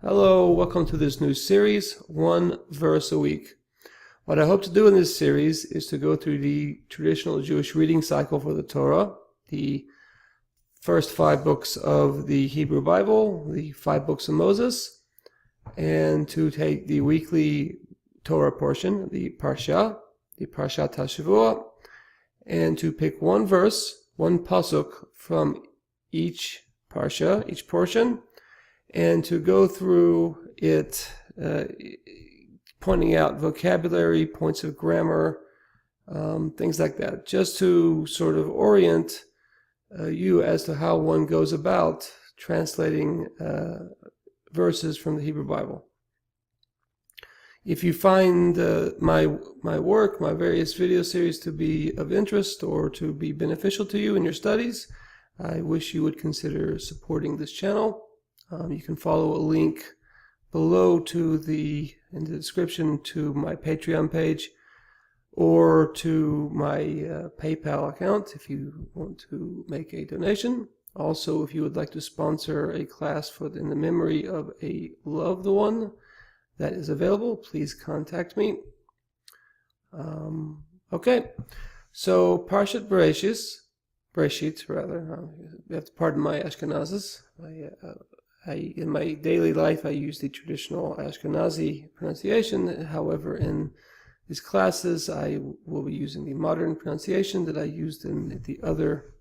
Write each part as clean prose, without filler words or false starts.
Hello, welcome to this new series, One Verse a Week. What I hope to do in this series is to go through the traditional Jewish reading cycle for the Torah, the first 5 books of the Hebrew Bible, the 5 books of Moses, and to take the weekly Torah portion, the Parashat HaShavua, and to pick one verse, one pasuk from each parsha, each portion, and to go through it, pointing out vocabulary, points of grammar, things like that, just to sort of orient you as to how one goes about translating verses from the Hebrew Bible. If you find my work, my various video series to be of interest or to be beneficial to you in your studies, I wish you would consider supporting this channel. You can follow a link below in the description to my Patreon page or to my PayPal account if you want to make a donation. Also, if you would like to sponsor a class in the memory of a loved one that is available, please contact me. Okay, so Parashat Bereshit, rather. You have to pardon my Ashkenazis. In my daily life, I use the traditional Ashkenazi pronunciation. However, in these classes, I will be using the modern pronunciation that I used in the other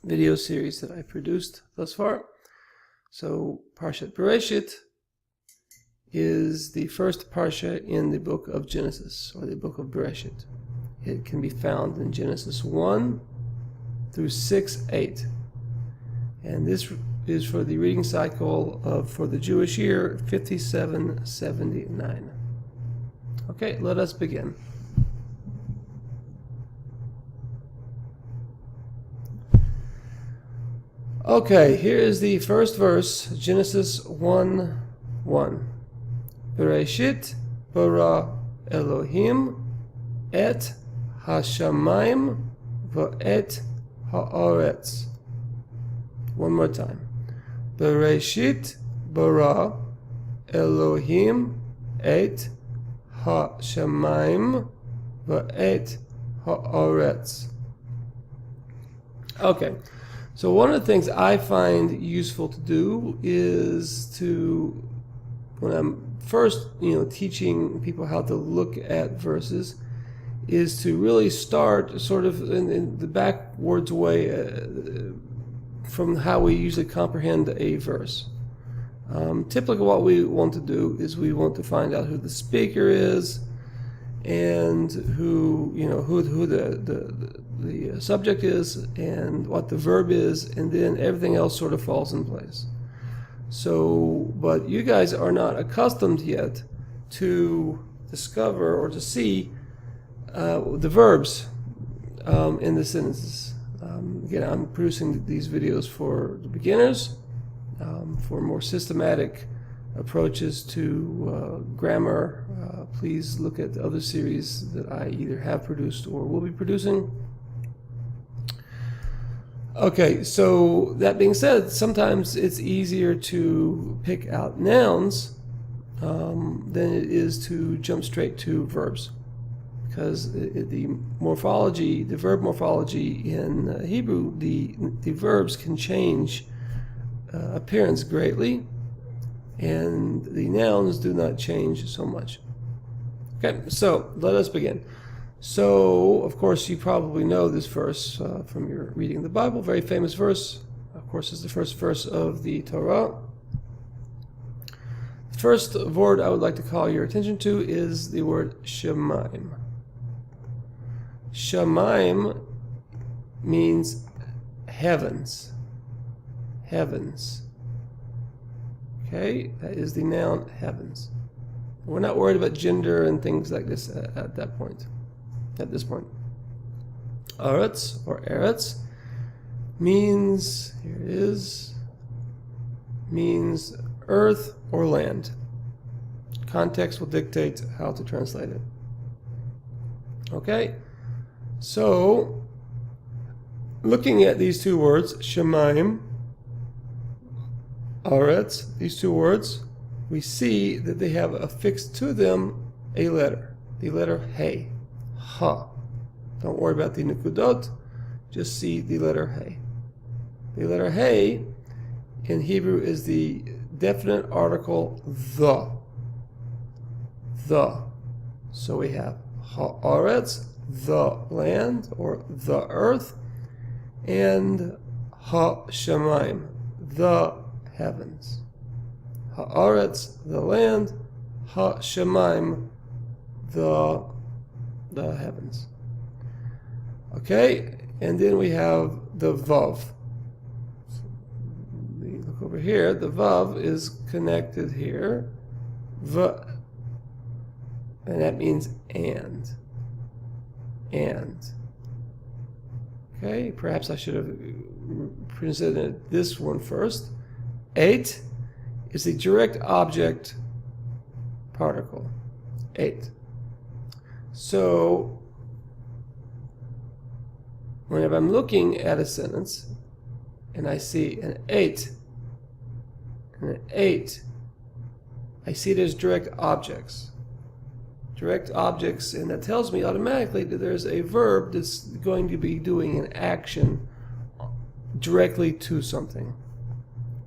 video series that I produced thus far. So, Parashat Bereshit is the first parsha in the book of Genesis, or the book of Bereishit. It can be found in Genesis 1 through 6:8. And this is for the reading cycle for the Jewish year 5779. Okay, let us begin. Okay, here is the first verse, Genesis 1:1. Bereishit bara Elohim et hashamayim va'et haaretz. One more time. Bereishit bara Elohim et hashamayim va'et haaretz. Okay, so one of the things I find useful to do is to, when I'm first, teaching people how to look at verses, is to really start sort of in the backwards way from how we usually comprehend a verse. Typically what we want to do is we want to find out who the speaker is and who the subject is and what the verb is, and then everything else sort of falls in place. So, but you guys are not accustomed yet to discover or to see the verbs in the sentences. Again, I'm producing these videos for the beginners, for more systematic approaches to grammar. Please look at the other series that I either have produced or will be producing. Okay, so that being said, sometimes it's easier to pick out nouns than it is to jump straight to verbs, because the morphology, the verb morphology in Hebrew, the verbs can change appearance greatly, and the nouns do not change so much. Okay, so let us begin. So, of course, you probably know this verse from your reading the Bible. Very famous verse. Of course, it's the first verse of the Torah. The first word I would like to call your attention to is the word Shemaim. Shemaim means heavens. Heavens. Okay, that is the noun heavens. We're not worried about gender and things like this at this point. Aretz or Eretz means, here it is, means earth or land. Context will dictate how to translate it. Okay, so looking at these two words, Shemaim, Aretz, these two words, we see that they have affixed to them a letter, the letter Hey, Ha. Don't worry about the nukudot, just see the letter Hey. The letter Hey in Hebrew is the definite article the. The. So we have Haaretz, the land or the earth, and Ha-Shemaim, the heavens. Haaretz, the land, Ha-Shemaim, the heavens. Okay, and then we have the Vav. Look over here, the Vav is connected here, V, and that means and. Okay, perhaps I should have presented this one first. 8 is the direct object particle. 8. So, whenever I'm looking at a sentence and I see an 8 and an 8, I see it as direct objects. Direct objects, and that tells me automatically that there's a verb that's going to be doing an action directly to something.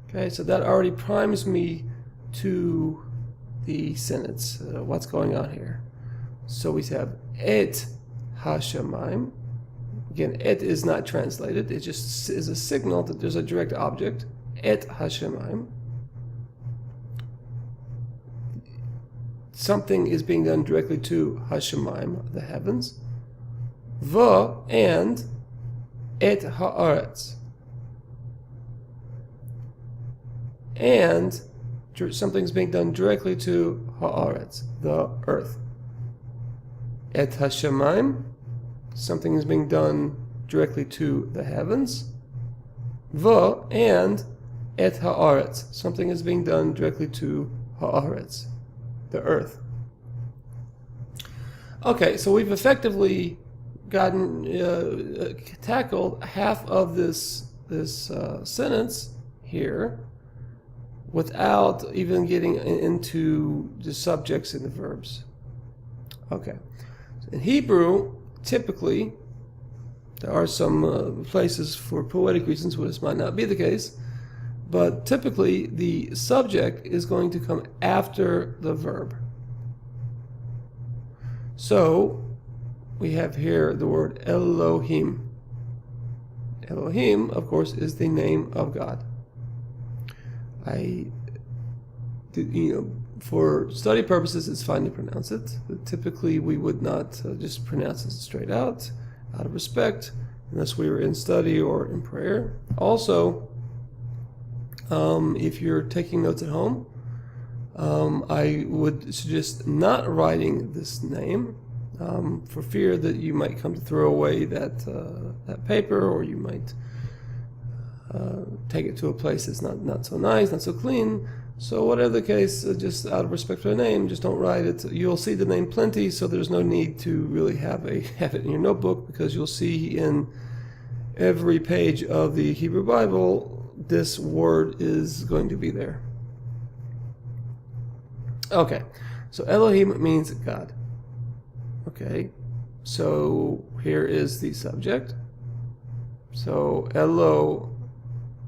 Okay, so that already primes me to the sentence, what's going on here. So we have et ha-shamayim. Again, et is not translated, it just is a signal that there's a direct object, et ha-shamayim. Something is being done directly to ha-shamayim, the heavens. Va, and et haaretz. And something's being done directly to haaretz, the earth. Et ha-shamayim, something is being done directly to the heavens. Va, and et haaretz, something is being done directly to haaretz, the earth. Okay, so we've effectively tackled half of this sentence here without even getting into the subjects and the verbs. Okay, in Hebrew, typically, there are some places for poetic reasons where this might not be the case, but typically the subject is going to come after the verb. So we have here the word Elohim. Elohim, of course, is the name of God. For study purposes, it's fine to pronounce it. But typically, we would not just pronounce it straight out of respect, unless we were in study or in prayer. Also, if you're taking notes at home, I would suggest not writing this name for fear that you might come to throw away that paper, or you might take it to a place that's not so nice, not so clean. So whatever the case, just out of respect for the name, just don't write it. You'll see the name plenty, so there's no need to really have it in your notebook, because you'll see in every page of the Hebrew Bible this word is going to be there. Okay, so Elohim means God. Okay, so here is the subject. So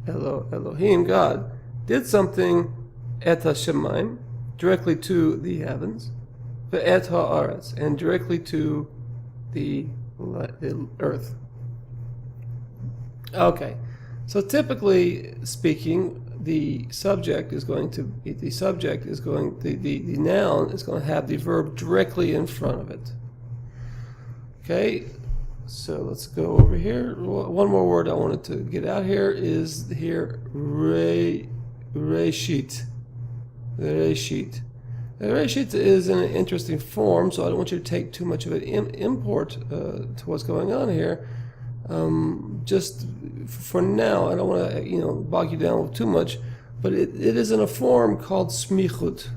Elohim, God, did something et ha-shamayim, directly to the heavens, ve'et ha'aretz, and directly to the earth. Okay, so typically speaking, the noun is going to have the verb directly in front of it. Okay, so let's go over here. One more word I wanted to get out here is here, Bereishit. Bereishit. Bereishit is in an interesting form, so I don't want you to take too much of an import to what's going on here. Just for now, I don't want to bog you down with too much, but it is in a form called smichut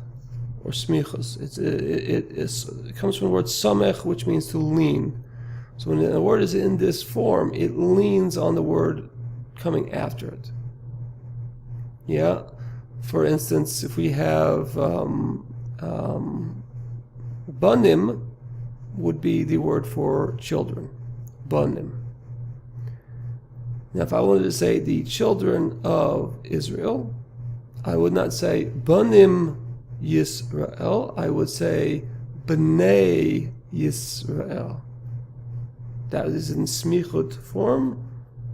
or smichus. It comes from the word samech, which means to lean. So when a word is in this form, it leans on the word coming after it. Yeah. For instance, if we have banim would be the word for children, banim. Now, if I wanted to say the children of Israel, I would not say banim Yisrael, I would say bnei Yisrael. That is in smichut form,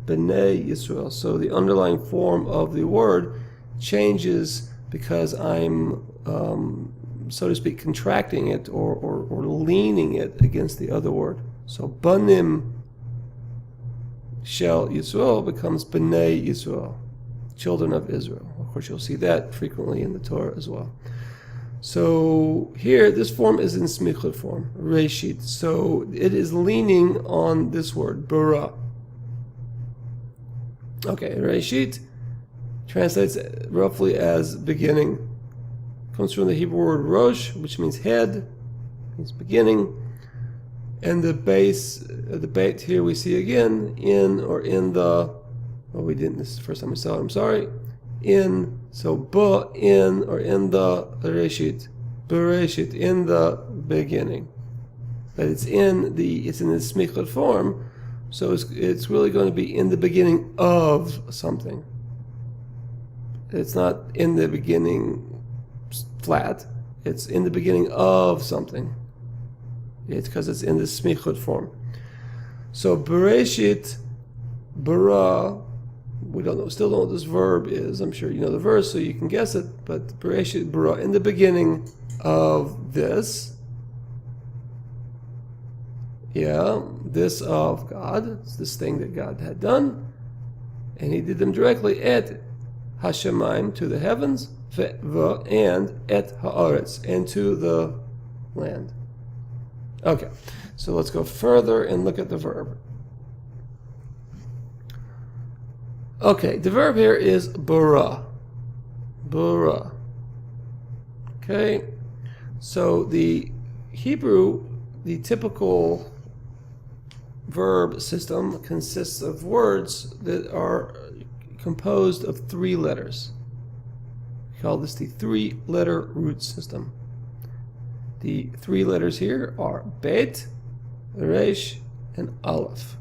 bnei Yisrael. So the underlying form of the word changes because I'm, so to speak, contracting it or leaning it against the other word. So banim shel Yisrael becomes bnei Yisrael, children of Israel. Of course, you'll see that frequently in the Torah as well. So here, this form is in smichut form, Bereishit. So it is leaning on this word, bara. Okay, Bereishit translates roughly as beginning. Comes from the Hebrew word rosh, which means head, means beginning. And the beit here we see again, in or in the, well, we didn't, this is the first time we saw it, I'm sorry. In, so ba, in or in the Bereishit, Bereishit, in the beginning. But it's in the smichut form, so it's really going to be in the beginning of something. It's not in the beginning flat, it's in the beginning of something. It's because it's in the smichut form. So Bereishit, bara, we don't know, still don't know what this verb is. I'm sure you know the verse, so you can guess it. But Bereishit bara, in the beginning of this, this of God, it's this thing that God had done, and He did them directly et hashemayim, to the heavens, and et haaretz, and to the land. Okay, so let's go further and look at the verb. Okay, the verb here is bara. Bara. Okay, so the Hebrew, the typical verb system consists of words that are composed of 3 letters. We call this the 3-letter root system. The 3 letters here are bet, resh, and aleph.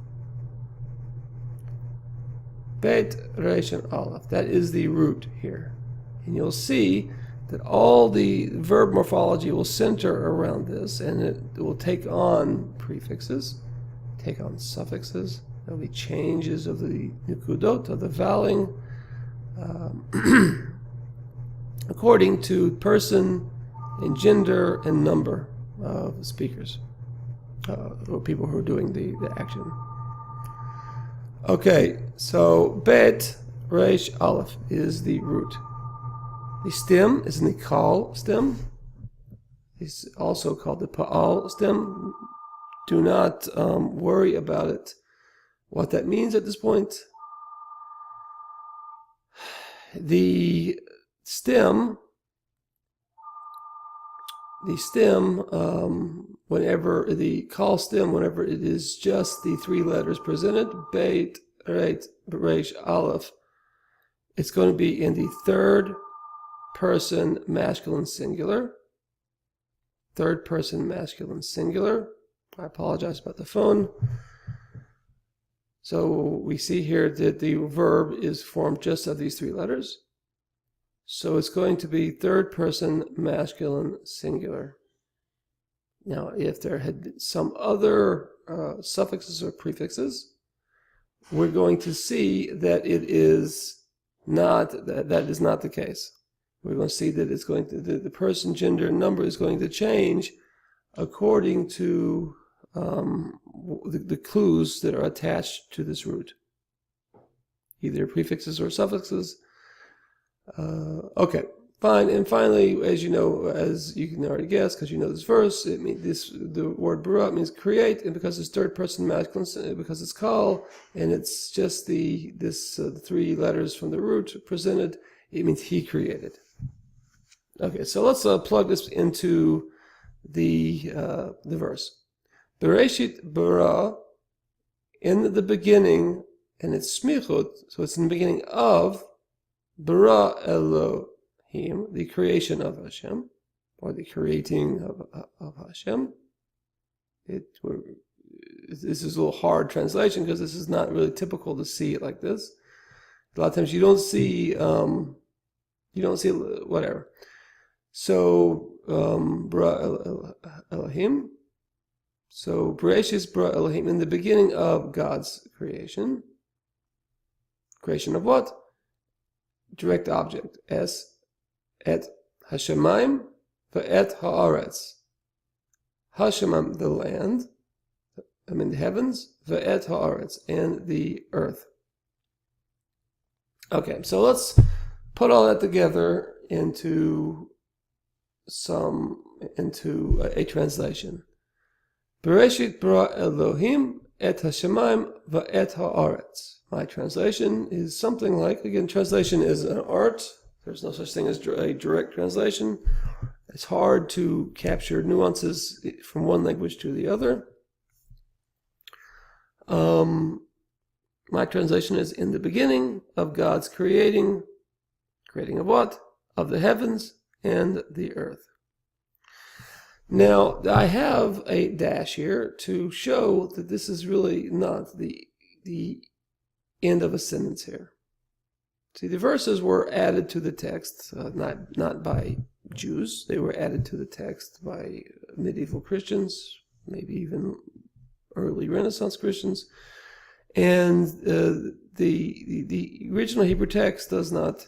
Bet, resh, and aleph. That is the root here. And you'll see that all the verb morphology will center around this, and it will take on prefixes, take on suffixes. There will be changes of the nukudot, of the vowing, according to person and gender and number of speakers, or people who are doing the action. Okay, so bet, resh, aleph is the root. The stem is in the kal stem. It's also called the pa'al stem. Do not worry about it, what that means at this point. The stem, whenever the kal stem, whenever it is just the 3 letters presented, bet, resh, aleph, it's going to be in the 3rd person masculine singular. 3rd person masculine singular. I apologize about the phone. So we see here that the verb is formed just of these 3 letters. So it's going to be 3rd person masculine singular. Now, if there had been some other suffixes or prefixes, we're going to see that it is not, that is not the case. We're going to see that it's going to, the person, gender, and number is going to change according to the clues that are attached to this root, either prefixes or suffixes. Okay, fine. And finally, as you know, as you can already guess, because you know this verse, it means the word bara means create, and because it's 3rd person masculine, because it's kal, and it's just the 3 letters from the root presented, it means He created. Okay, so let's plug this into the verse. Bereishit bara, in the beginning, and it's smichut, so it's in the beginning of bara Elohim, the creation of Hashem, or the creating of Hashem. This is a little hard translation because this is not really typical to see it like this. A lot of times you don't see whatever. So bara Elohim. So Bereishit bara Elohim, in the beginning of God's creation. Creation of what? Direct object. Es et Hashemayim va'et haaretz. Hashemayim, the land, the heavens, va'et haaretz, and the earth. Okay, so let's put all that together into a translation. Bereishit bara Elohim et Hashemayim va'et haaretz. My translation is something like, again, translation is an art. There's no such thing as a direct translation. It's hard to capture nuances from one language to the other. My translation is, in the beginning of God's creating of what? Of the heavens and the earth. Now, I have a dash here to show that this is really not the end of a sentence here. See, the verses were added to the text, not by Jews. They were added to the text by medieval Christians, maybe even early Renaissance Christians. And the original Hebrew text does not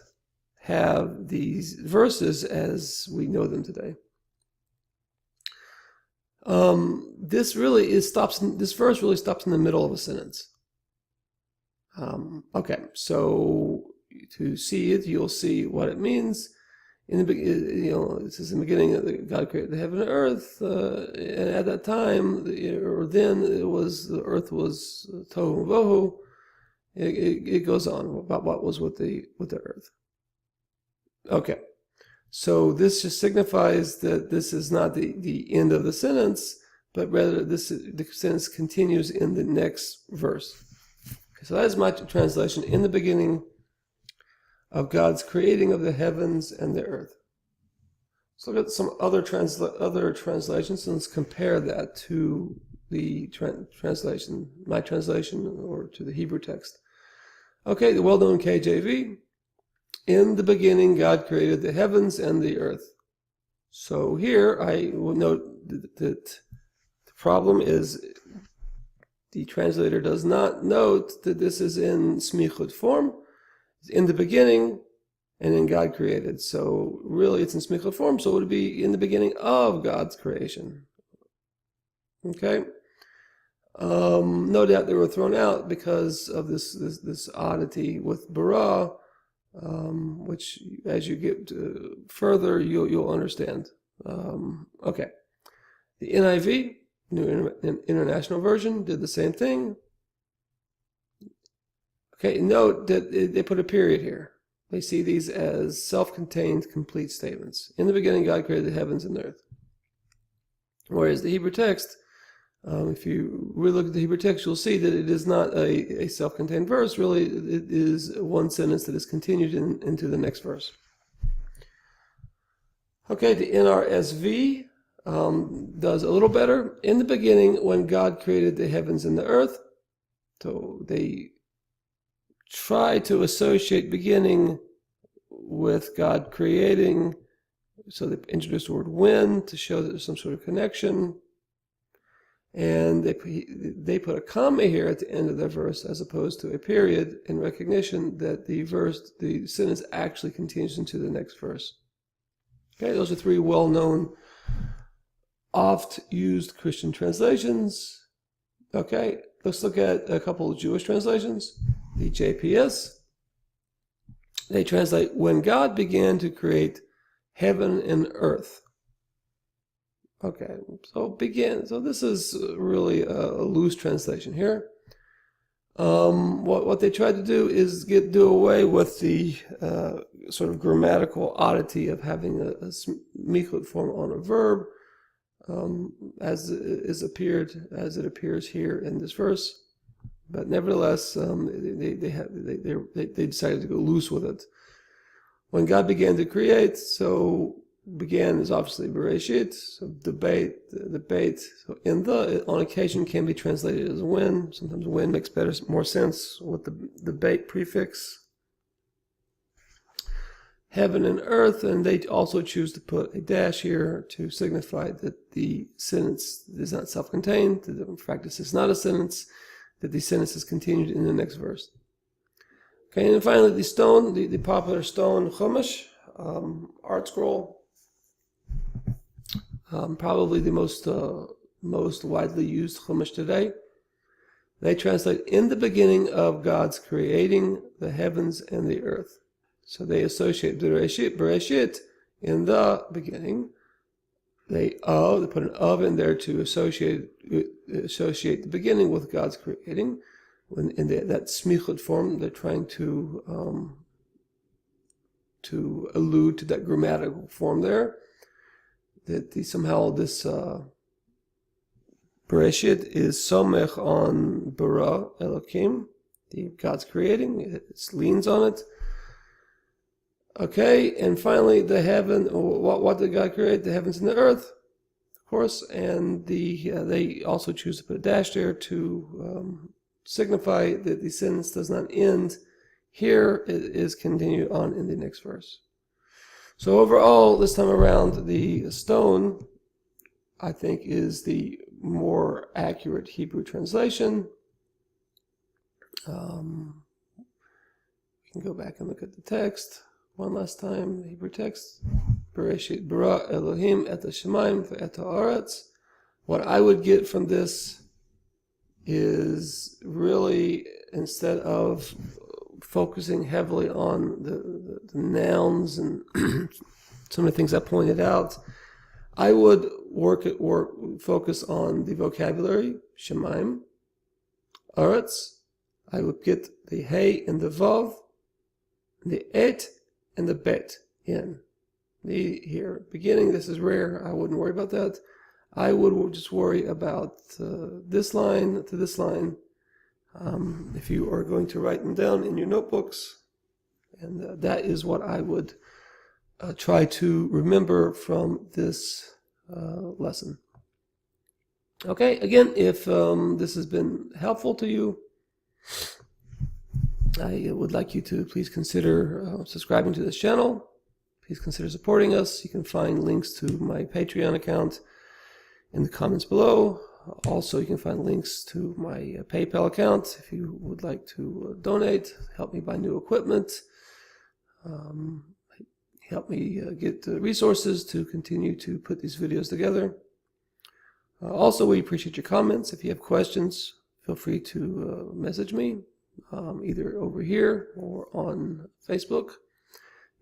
have these verses as we know them today. This verse really stops in the middle of a sentence. Okay, so to see it, you'll see what it means. In the it says in the beginning, God created the heaven and earth, and at that time, or then, the earth was tohu and vohu. It goes on about what was with the earth. Okay, so this just signifies that this is not the end of the sentence, but rather the sentence continues in the next verse. So that is my translation. In the beginning of God's creating of the heavens and the earth. So look at some other translations, and let's compare that to the translation, my translation, or to the Hebrew text. Okay, the well-known KJV. In the beginning, God created the heavens and the earth. So here I will note that the problem is the translator does not note that this is in smichut form. It's in the beginning, and then God created. So really it's in smichut form, so it would be in the beginning of God's creation. Okay? No doubt they were thrown out because of this oddity with bara, which as you get further, you'll understand. Okay. The NIV, New International Version, did the same thing. Okay, note that they put a period here. They see these as self-contained, complete statements. In the beginning, God created the heavens and the earth. Whereas the Hebrew text, if you really look at the Hebrew text, you'll see that it is not a self-contained verse. Really, it is one sentence that is continued into the next verse. Okay, the NRSV does a little better. In the beginning, when God created the heavens and the earth, so they try to associate beginning with God creating, so they introduce the word when to show that there's some sort of connection, and they put a comma here at the end of the verse as opposed to a period in recognition that the sentence actually continues into the next verse. Okay, those are three well-known, oft-used Christian translations. Okay, let's look at a couple of Jewish translations. The JPS, they translate, when God began to create heaven and earth. Okay, so begin. So this is really a loose translation here. What they tried to do is do away with the sort of grammatical oddity of having a smichut form on a verb, as it appears here in this verse. But nevertheless, they decided to go loose with it. when God began to create, so began is obviously Bereishit, so debate. So in the, on occasion, can be translated as when. Sometimes when makes more sense with the debate prefix. Heaven and earth, and they also choose to put a dash here to signify that the sentence is not self-contained, that in fact this is not a sentence, that the sentence is continued in the next verse. Okay, and finally the stone, the popular stone Chumash, art scroll, probably the most widely used Chumash today. They translate in the beginning of God's creating the heavens and the earth. So they associate Bereshit in the beginning. They put an of in there to associate the beginning with God's creating. When in that smichut form, they're trying to allude to that grammatical form there. That somehow this Bereshit is somech on bara Elokim, God's creating. It leans on it. Okay, and finally the heaven. What did God create? The heavens and the earth, of course. And they also choose to put a dash there to signify that the sentence does not end here. It is continued on in the next verse. So overall, this time around, the stone, I think, is the more accurate Hebrew translation. We can go back and look at the text one last time. The Hebrew text: Bereishit bara Elohim et hashamayim ve'et haaretz. What I would get from this is really, instead of focusing heavily on the nouns and some of the things I pointed out, I would focus on the vocabulary, Shemaim, Aretz. I would get the Hey and the Vav, the Et and the Bet in. The here, beginning, this is rare, I wouldn't worry about that. I would just worry about this line to this line. If you are going to write them down in your notebooks, and that is what I would try to remember from this lesson. Okay, again, if this has been helpful to you, I would like you to please consider subscribing to this channel. Please consider supporting us. You can find links to my Patreon account in the comments below. Also, you can find links to my PayPal account if you would like to donate, help me buy new equipment, help me get resources to continue to put these videos together. Also, we appreciate your comments. If you have questions, feel free to message me, either over here or on Facebook.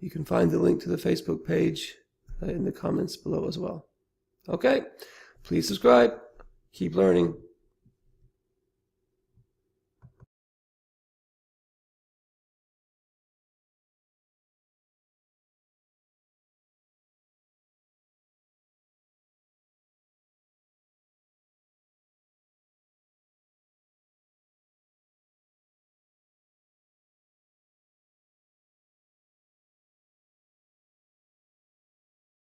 You can find the link to the Facebook page in the comments below as well. Okay, please subscribe. Keep learning.